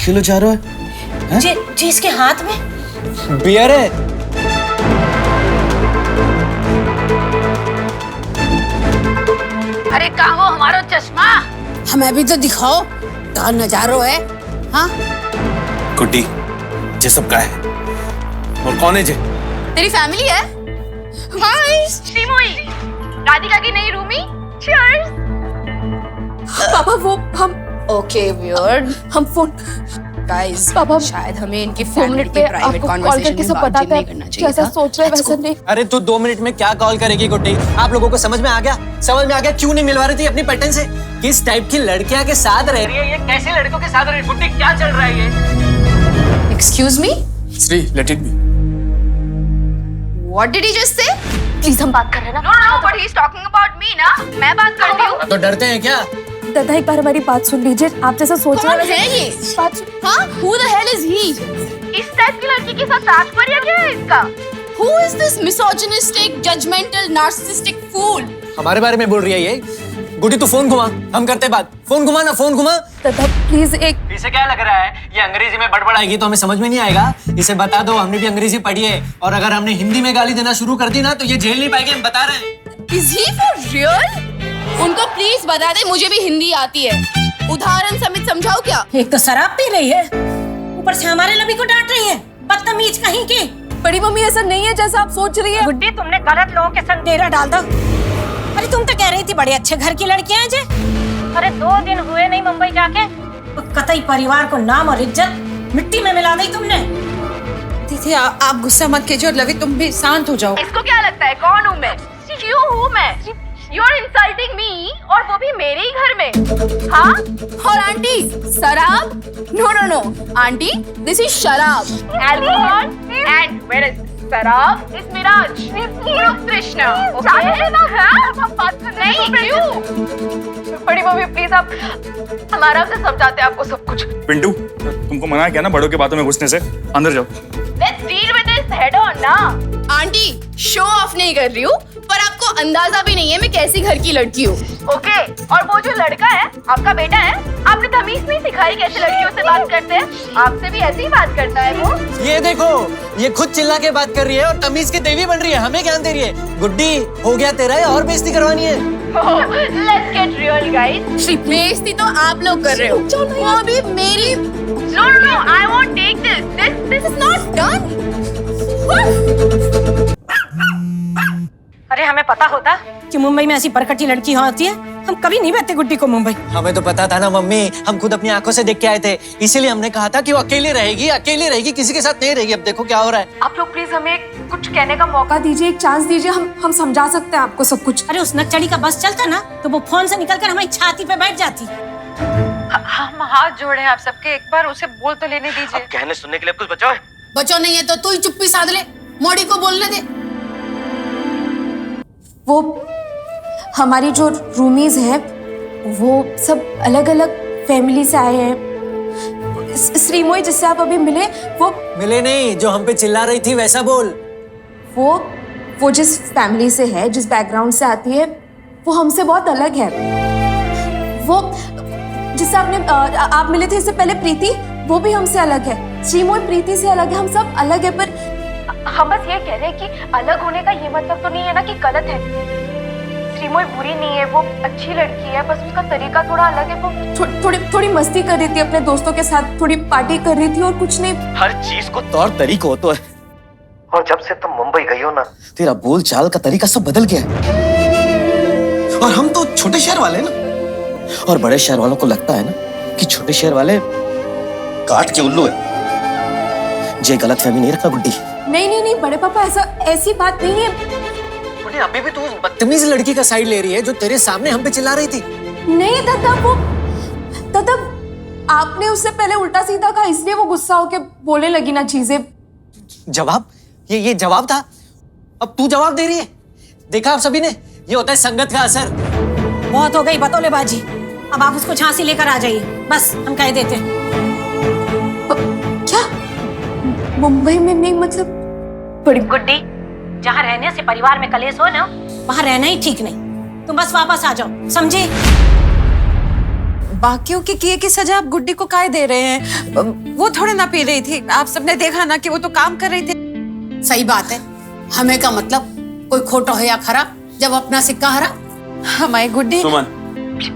Kilo चारो है? जी इसके हाथ में बियर है। अरे कहाँ वो हमारा चश्मा? हमें भी तो दिखाओ कहाँ नजारो है। हाँ गुड्डी ये सब का है और कौन है जे? तेरी फैमिली है? हाय श्रीमोई, राधिका की नई रूमी। चीयर्स। पापा वो हम ओके वियर्ड। हम फोन गाइस पापा शायद हमें इनकी 4 फैमिली मिनट के में प्राइवेट आपको कॉल कॉन्वर्सेशन करके में सब बातचीत बताते नहीं करना हैं चाहिए कैसा था। सोच रहे हैं वैसा नहीं। अरे तू 2 मिनट में क्या कॉल करेगी गुड्डी? आप लोगों को समझ में आ गया? समझ में आ गया क्यों नहीं मिलवा रही थी अपनी पैटर्न से? किस टाइप की लड़कियां के साथ रह रही है ये? कैसे लड़कों के साथ रह रही है? गुड्डी क्या चल रहा है ये? Excuse me, Shri let it be. What did he just say? Please हम बात कर रहे हैं ना। No but he is talking about me ना। मैं बात करती हूँ। तो डरते हैं क्या? दादा एक बार हमारी बात सुन लीजिए। आप जैसा सोच रहे कौन है ये? बात हाँ? Who the hell is he? इस टाइप की लड़की के साथ तात्पर्य क्या है इसका? Who is this misogynistic, judgmental, narcissistic fool? हमारे बारे में बोल रही है ये? गुड्डी तू फोन घुमा, हम करते बात। फोन घुमा ना, फोन घुमा। दादा प्लीज एक इसे क्या लग रहा है ये अंग्रेजी में बड़बड़ाएगी तो हमें समझ में नहीं आएगा? इसे बता दो हमने भी अंग्रेजी पढ़ी है और अगर हमने हिंदी में गाली देना शुरू कर दी ना तो ये झेल नहीं पाएगी, हम बता रहे हैं। Is he for real? उनको प्लीज बता दे मुझे भी हिंदी आती है। उदाहरण समेत समझाओ क्या? एक तो शराब पी रही है, ऊपर से हमारे लवी को डांट रही है। बदतमीज कहीं की। बड़ी मम्मी ऐसा नहीं है जैसा आप सोच रही है। गुड्डी तुमने गलत लोगों के संग डेरा डाल दो। अरे तुम तो कह रही थी बड़े अच्छे घर की लड़कियां हैं जे। अरे 2 दिन हुए नहीं मुंबई जाके, तो कतई परिवार को नाम और इज्जत मिट्टी में मिला दी तुमने। दीदी आप गुस्सा मत कीजिए और लवी तुम भी शांत हो जाओ। इसको क्या लगता है कौन हूँ मैं? क्यों हूँ मैं? You are insulting me और वो भी मेरे ही घर में। हाँ? और आंटी शराब? No no no, aunty this is शराब। Alcohol and where is शराब is मिराज। कृष्णा। Okay? हाँ? नहीं क्यों? बड़ी मम्मी प्लीज आप हमारा से समझाते हैं आपको सब कुछ। पिंटू तुमको मना किया ना बड़ों की बातों में घुसने से, अंदर जाओ। Let's deal with this head on ना। आंटी शो ऑफ नहीं कर रही हूँ पर आपको अंदाजा भी नहीं है मैं कैसी घर की लड़की हूँ। ओके और वो जो लड़का है आपका बेटा है, आपने तमीज नहीं सिखाई कैसे लड़कियों से बात करते हैं? आपसे भी ऐसे ही बात करता है वो। ये देखो ये खुद चिल्ला के बात कर रही है और तमीज की देवी बन रही है, हमें ज्ञान दे रही है। गुड्डी हो गया तेरा है और बेइज्जती करवानी है। Let's get real guys। बेइज्जती तो आप लोग कर रहे हो, वो भी मेरी। No no no, I won't take this. This is not done। अरे हमें पता होता कि मुंबई में ऐसी परकटी लड़की होती है, हम कभी नहीं भेजते गुड्डी को मुंबई। हमें तो पता था ना मम्मी, हम खुद अपनी आंखों से देख के आए थे, इसीलिए हमने कहा था कि वो अकेली रहेगी, किसी के साथ नहीं रहेगी। अब देखो क्या हो रहा है। आप लोग प्लीज हमें कुछ कहने का मौका दीजिए, एक चांस दीजिए। हम समझा सकते हैं आपको सब कुछ। अरे उस नक्चड़ी का बस चलता ना तो वो फोन से निकलकर हमारी छाती पे बैठ जाती। हम हाथ जोड़े हैं आप सबके, एक बार उसे बोल तो लेने दीजिए। कहने सुनने के लिए कुछ बचा है? बच्चों नहीं है तो तू ही चुप्पी साध ले, मोड़ी को बोलने दे। वो हमारी जो रूमीज हैं वो सब अलग अलग फैमिली से आए हैं। श्रीमोई जिससे आप अभी मिले वो मिले नहीं, जो हम पे चिल्ला रही थी वैसा बोल। वो जिस फैमिली से है, जिस बैकग्राउंड से आती है, वो हमसे बहुत अलग है। वो जिससे आप मिले थे इससे पहले प्रीति, वो भी हमसे अलग है। श्रीमोई प्रीति से अलग है, हम सब अलग है। पर हम बस ये कह रहे हैं कि अलग होने का ये मतलब तो नहीं है ना कि गलत है। श्रीमोई बुरी नहीं है, वो अच्छी लड़की है, बस उसका तरीका थोड़ा अलग है। वो थोड़ी मस्ती कर रही थी अपने दोस्तों के साथ, थोड़ी पार्टी कर रही थी और कुछ नहीं। हर चीज को तौर तरीका होता है और जब से तुम मुंबई गई हो ना तेरा बोल चाल का तरीका सब बदल गया है। और हम तो छोटे शहर वाले हैं ना, और बड़े शहर वालों को लगता है ना कि छोटे शहर वाले काट के उल्लू है। ये गलत फहमी नहीं रखना गुड्डी। नहीं बड़े पापा ऐसी बात नहीं है। अभी भी तू उस बदतमीज लड़की का साइड ले रही है जो तेरे सामने हम पे चिल्ला रही थी। नहीं दादा आपने उससे पहले उल्टा सीधा कहा, इसलिए वो गुस्सा होके बोलने लगी ना चीजें। जवाब? ये जवाब था? अब तू जवाब दे रही है? देखा आप सभी ने, ये होता है संगत का असर। बहुत हो गई बतौलेबाजी, अब आप उसको झांसी लेकर आ जाइए, बस हम कह देते। क्या मुंबई में नहीं? मतलब बड़ी गुड्डी, जहाँ रहने से परिवार में कलेश हो ना, वहाँ रहना ही ठीक नहीं। तुम बस वापस आ जाओ, समझे? बाकियों के किए की सजा आप गुड्डी को काहे दे रहे हैं? वो थोड़े ना पी रही थी, आप सबने देखा ना कि वो तो काम कर रही थी। सही बात है, हमें का मतलब कोई खोटो है या खरा जब अपना सिक्का हरा। हमारी गुड्डी। सुमन,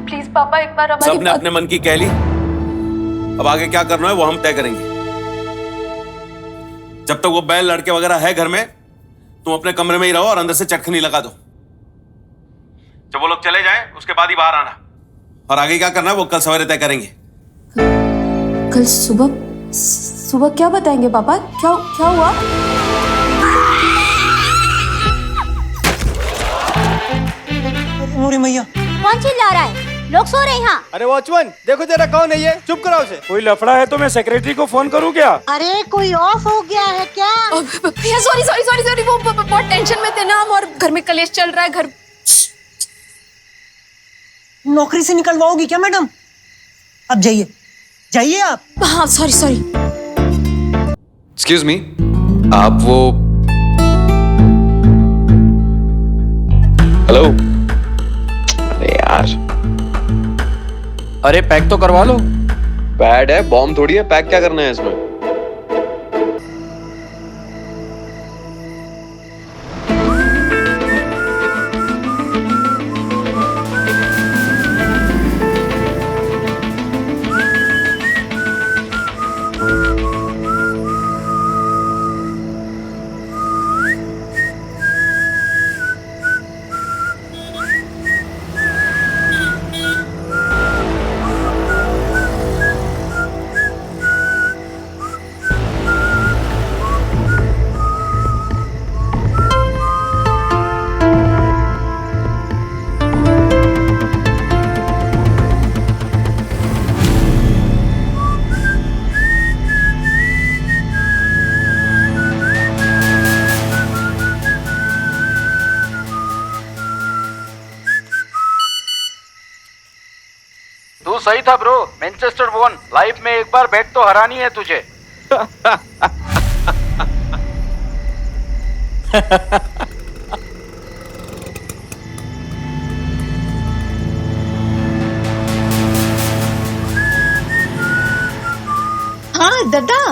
प्लीज पापा एक बार हमारी सबने अपने मन की कह ली, अब आगे क्या करना है वो हम तय करेंगे। जब तक वो बैल लड़के वगैरह है घर में, तुम अपने कमरे में ही रहो और अंदर से चटखनी लगा दो। जब वो लोग चले जाएं, उसके बाद ही बाहर आना, और आगे क्या करना है वो कल सवेरे तय करेंगे। कल सुबह क्या बताएंगे पापा? क्या हुआ? मोरी मैया, कौन चिल्ला रहा है? लोग सो रहे हैं यहाँ। अरे वॉचमैन, देखो जरा कौन है ये, चुप कराओ उसे। कोई लफड़ा है तो मैं सेक्रेटरी को फोन करूं क्या? अरे कोई ऑफ हो गया है क्या? भैया सॉरी, वो बहुत टेंशन में थे ना हम, और घर में कलेश चल रहा है। घर नौकरी से निकलवाओगी क्या मैडम? अब जाइए आप। हाँ सॉरी। एक्सक्यूज मी, आप वो हेलो? अरे यार, अरे पैक तो करवा लो। पैड है, बॉम्ब थोड़ी है, पैक क्या करना है इसमें? तू सही था ब्रो, मैनचेस्टर वॉन। लाइफ में एक बार बैट तो हरानी है तुझे। हाँ दादा,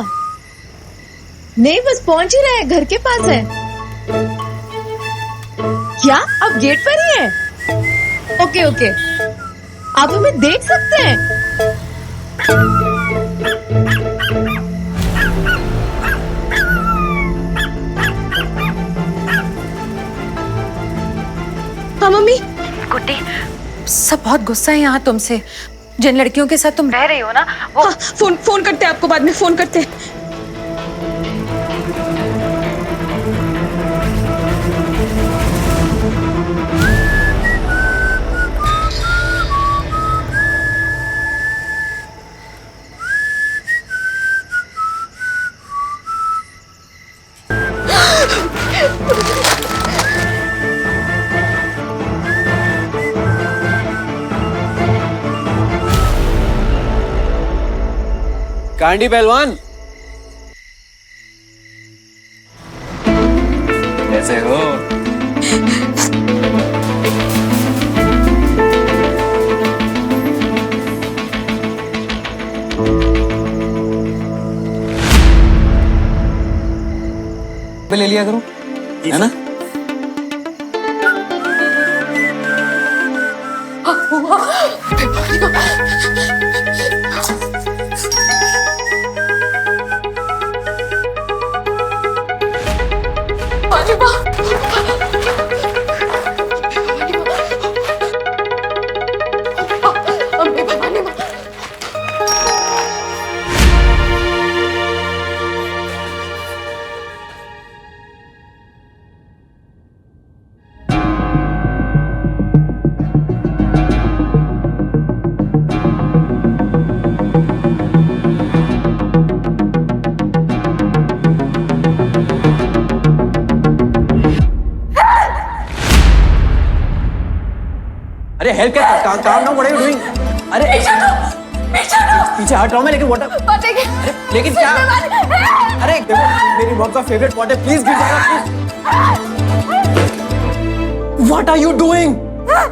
नहीं बस पहुंच ही रहे हैं, घर के पास है। क्या आप गेट पर ही हैं? ओके, आप हमें देख सकते हैं। हाँ मम्मी। गुड्डी, सब बहुत गुस्सा है यहाँ तुमसे। जिन लड़कियों के साथ तुम रह रही हो ना, वो हाँ, फोन करते हैं आपको, बाद में फोन करते हैं। कांडी पहलवान, कैसे हो? ले लिया करो, है ना? अरे हेल्प क्या? काम ना, व्हाट आर यू डूइंग? अरे पीछे हट रहा हूं मैं, लेकिन व्हाट? अरे लेकिन क्या? अरे मेरी मॉम का फेवरेट पॉट है, प्लीज गिर जाएगा please. What are you doing?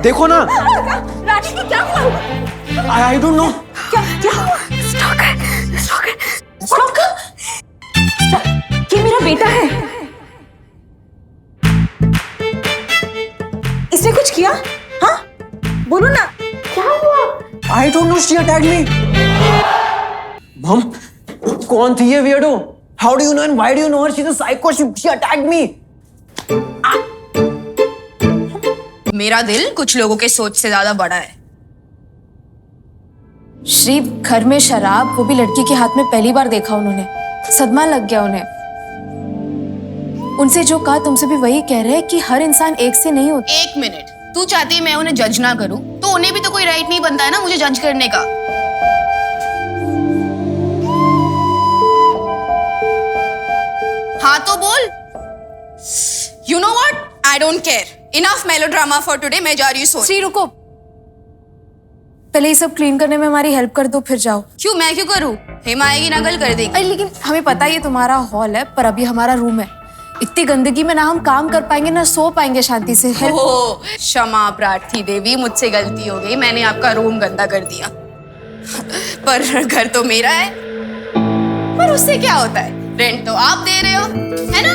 देखो ना। रानी की क्या हुआ? I don't know. क्या क्या स्टॉकर ये मेरा बेटा है। इसने कुछ किया? हाँ बोलो ना क्या हुआ? I don't know. She attacked me. Mom, कौन थी ये weirdo? How do you know and why do you know her? She's a psycho. She attacked me. मेरा दिल कुछ लोगों के सोच से ज्यादा बड़ा है। श्री, घर में शराब, वो भी लड़की के हाथ में पहली बार देखा उन्होंने, सदमा लग गया उन्हें। उनसे जो कहा तुमसे भी वही कह रहे हैं कि हर इंसान एक से नहीं होता। एक मिनट, तू चाहती है मैं उन्हें जज ना करूं, तो उन्हें भी तो कोई राइट नहीं बनता है ना मुझे जज करने का। हाँ तो बोल। You know what? I don't care. Enough melodrama for today. मैं जा रही हूँ सोने। श्री रुको, पहले ये सब क्लीन करने में हमारी हेल्प कर दो फिर जाओ। क्यों, मैं क्यों करूँ? हेमा आएगी ना कल कर देगी। अरे लेकिन हमें पता है ये तुम्हारा हॉल है, पर अभी हमारा रूम है। इतनी गंदगी में ना हम काम कर पाएंगे ना सो पाएंगे शांति से। ओह, क्षमा प्रार्थी देवी, मुझसे गलती हो गई, मैंने आपका रूम गंदा कर दिया। पर घर तो मेरा है, पर उससे क्या होता है, रेंट तो आप दे रहे हो, है ना?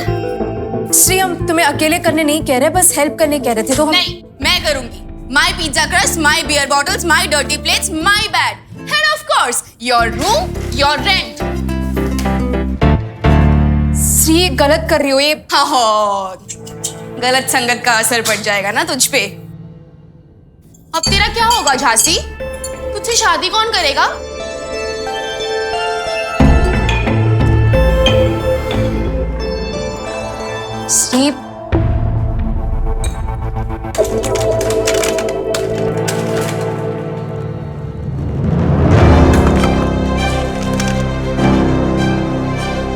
श्री, हम तुम्हें अकेले करने नहीं कह रहे, बस हेल्प करने कह रहे थे। तो नहीं, मैं करूंगी। My pizza crust, my beer bottles, my dirty plates, my bed, and of course your room, your rent. Shri, गलत कर रही हो ये। हाँ, गलत संगत का असर पड़ जाएगा ना तुझ पे। अब तेरा क्या होगा झांसी? तुझसे शादी कौन करेगा? श्री,